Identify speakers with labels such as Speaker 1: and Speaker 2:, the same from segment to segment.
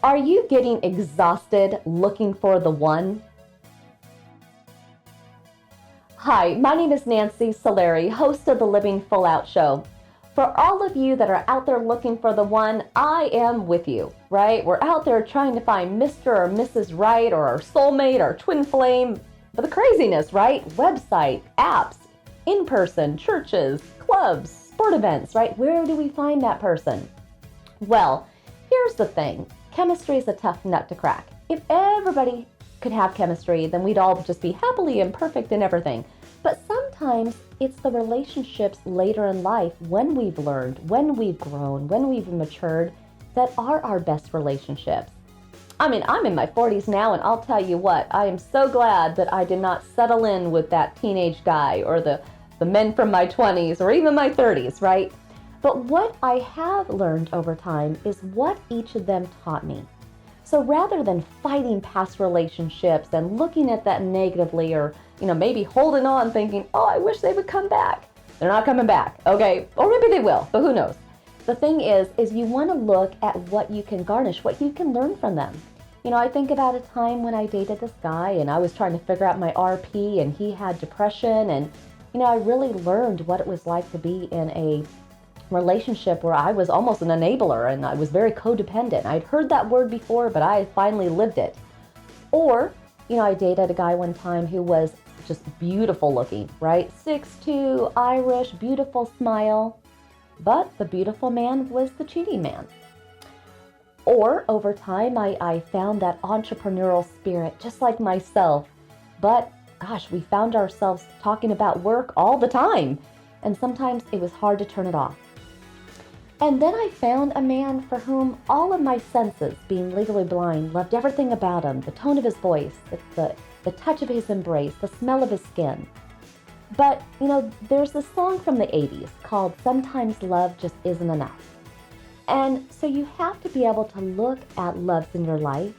Speaker 1: Are you getting exhausted looking for the one? Hi, my name is Nancy Solari, host of the Living Full Out Show. For all of you that are out there looking for the one, I am with you, right? We're out there trying to find Mr. or Mrs. Right or our soulmate, our twin flame. But the craziness, right? Website, apps, in-person, churches, clubs, sport events, right? Where do we find that person? Well, here's the thing. Chemistry is a tough nut to crack. If everybody could have chemistry, then we'd all just be happily and perfect in everything. But sometimes it's the relationships later in life when we've learned, when we've grown, when we've matured, that are our best relationships. I mean, I'm in my 40s now, and I'll tell you what, I am so glad that I did not settle in with that teenage guy or the men from my 20s or even my 30s, right? But what I have learned over time is what each of them taught me. So rather than fighting past relationships and looking at that negatively or, maybe holding on thinking, oh, I wish they would come back. They're not coming back, okay? Or maybe they will, but who knows? The thing is you want to look at what you can garnish, what you can learn from them. I think about a time when I dated this guy and I was trying to figure out my RP and he had depression and, I really learned what it was like to be in a relationship where I was almost an enabler and I was very codependent. I'd heard that word before, but I finally lived it. Or, I dated a guy one time who was just beautiful looking, right? 6'2", Irish, beautiful smile. But the beautiful man was the cheating man. Or over time, I found that entrepreneurial spirit, just like myself. But gosh, we found ourselves talking about work all the time. And sometimes it was hard to turn it off. And then I found a man for whom all of my senses, being legally blind, loved everything about him, the tone of his voice, the touch of his embrace, the smell of his skin. But, there's this song from the 80s called Sometimes Love Just Isn't Enough. And so you have to be able to look at loves in your life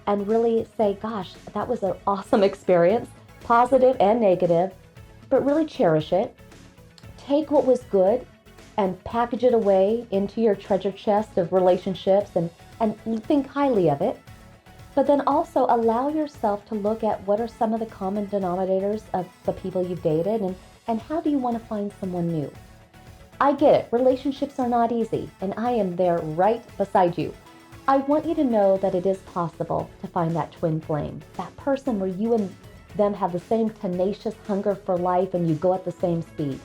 Speaker 1: and really say, gosh, that was an awesome experience, positive and negative, but really cherish it. Take what was good and package it away into your treasure chest of relationships and think highly of it. But then also allow yourself to look at what are some of the common denominators of the people you've dated and how do you want to find someone new. I get it, relationships are not easy, and I am there right beside you. I want you to know that it is possible to find that twin flame, that person where you and them have the same tenacious hunger for life and you go at the same speed.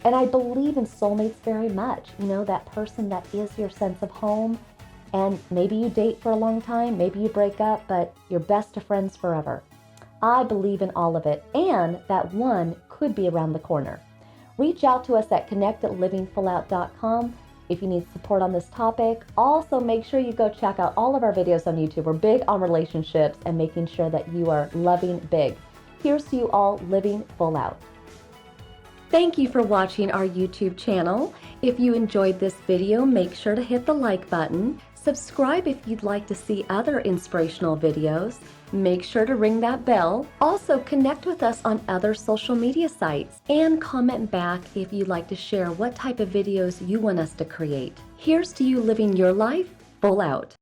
Speaker 1: And I believe in soulmates very much, that person that is your sense of home. And maybe you date for a long time, maybe you break up, but you're best of friends forever. I believe in all of it, and that one could be around the corner. Reach out to us at connect@livingfullout.com if you need support on this topic. Also, make sure you go check out all of our videos on YouTube. We're big on relationships and making sure that you are loving big. Here's to you all living full out. Thank you for watching our YouTube channel. If you enjoyed this video, make sure to hit the like button. Subscribe if you'd like to see other inspirational videos. Make sure to ring that bell. Also, connect with us on other social media sites and comment back if you'd like to share what type of videos you want us to create. Here's to you living your life full out.